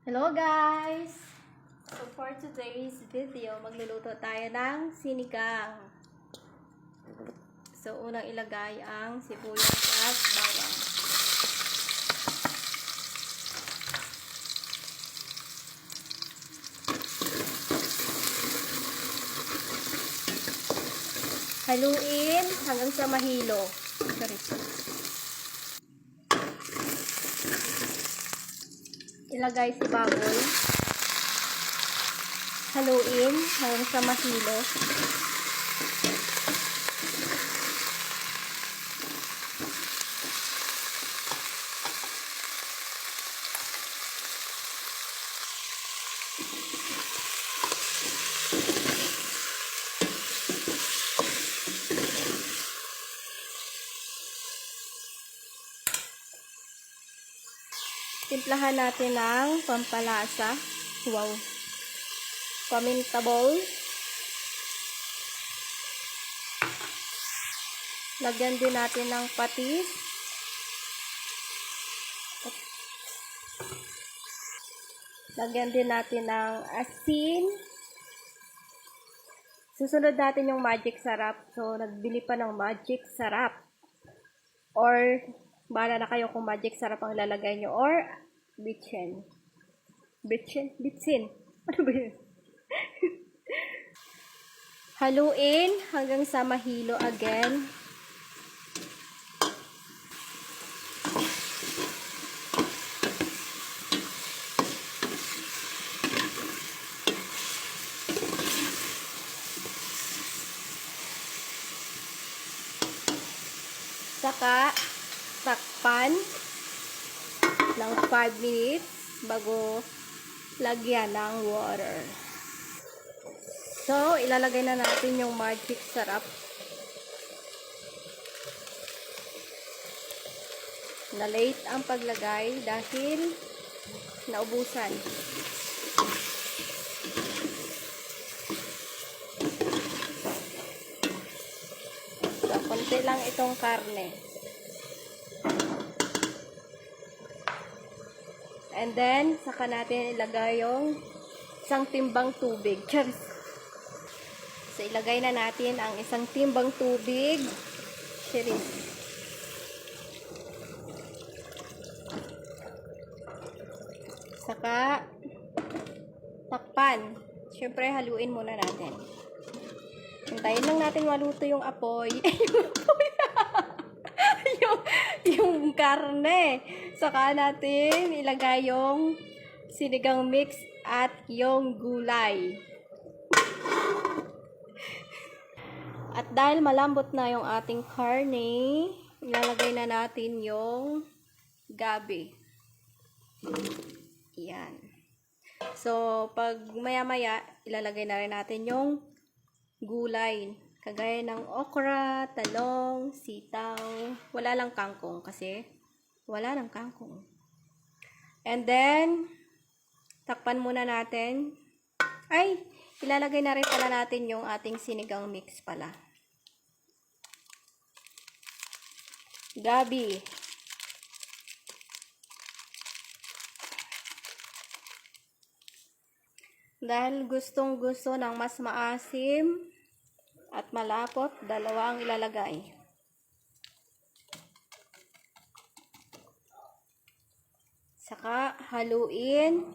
Hello guys! So for today's video, magluluto tayo ng sinigang. So unang ilagay ang sibuyas at bawang. Haluin hanggang sa mahilo. Ilagay si baboy. Haluin hanggang sa mahilo. Timplahan natin ng pampalasa. Wow. Paminta-ball. Lagyan din natin ng patis. Lagyan din natin ng asin. Susunod natin yung magic sarap. So, nagbili pa ng magic sarap. Or, bahala na kayo kung magic sarap ang lalagay nyo. Or, bitchin. Bitsin. Ano ba yun? Haluin hanggang sa mahilo again. Saka, takpan ng 5 minutes bago lagyan ng water. So, ilalagay na natin yung magic sarap. Na late ang paglagay dahil naubusan. So, konti lang itong karne. And then, saka natin ilagay yung isang timbang tubig. Cheers! So, ilagay na natin ang isang timbang tubig. Cheers! Saka, takpan. Siyempre, haluin muna natin. Hintayin lang natin maluto yung apoy. yung karne. Saka natin ilagay yung sinigang mix at yung gulay. At dahil malambot na yung ating karne, ilalagay na natin yung gabi. Yan. So, pag maya-maya, ilalagay na rin natin yung gulay. Kagaya ng okra, talong, sitaw. Wala lang kangkong kasi wala ng kangkong. And then, takpan muna natin. Ay, ilalagay na rin pala natin yung ating sinigang mix pala. Gabi. Dahil gustong-gusto ng mas maasim at malapot, dalawa ang ilalagay. Saka haluin.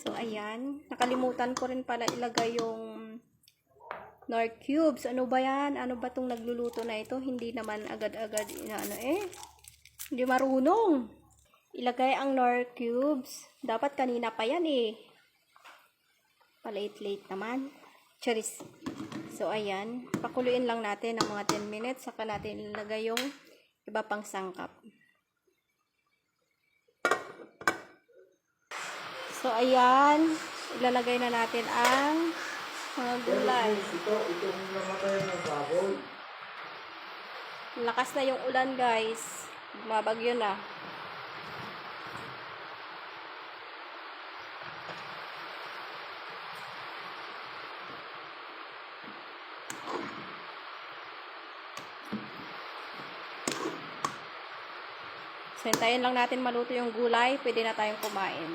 So, ayan. Nakalimutan ko rin pala ilagay yung Knorr cubes. Ano ba yan? Ano ba itong nagluluto na ito? Hindi naman agad-agad hindi marunong. Ilagay ang Knorr cubes. Dapat kanina pa yan palate-late naman. Charis. So, ayan. Pakuluin lang natin ng mga 10 minutes. Saka natin ilagay yung iba pang sangkap. So, ayan. Ilalagay na natin ang mga gulay. Itong namatay ng baboy. Lakas na yung ulan, guys. Mabagyo na. So, hintayin lang natin maluto yung gulay. Pwede na tayong kumain.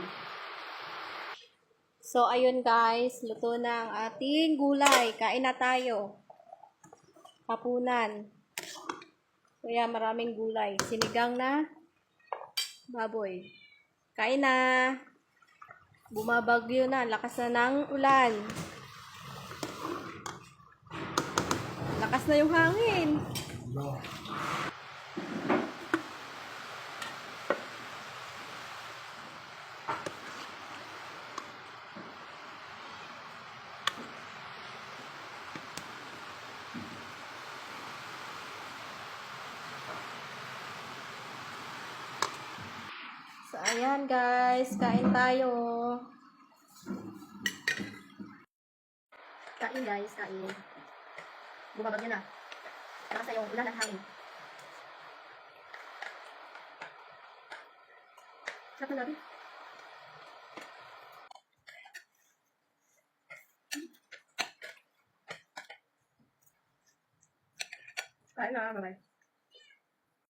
So, ayun guys. Luto na ang ating gulay. Kain na tayo. Hapunan. So, yan. Maraming gulay. Sinigang na baboy. Kain na. Bumabagyo na. Lakas na ng ulan. Lakas na yung hangin. No. So, ayan guys. Kain tayo. Kain guys, kain. Bumabagyo na. Lakas na yung ulan at hangin. Sarap na natin. Kain na, bye-bye.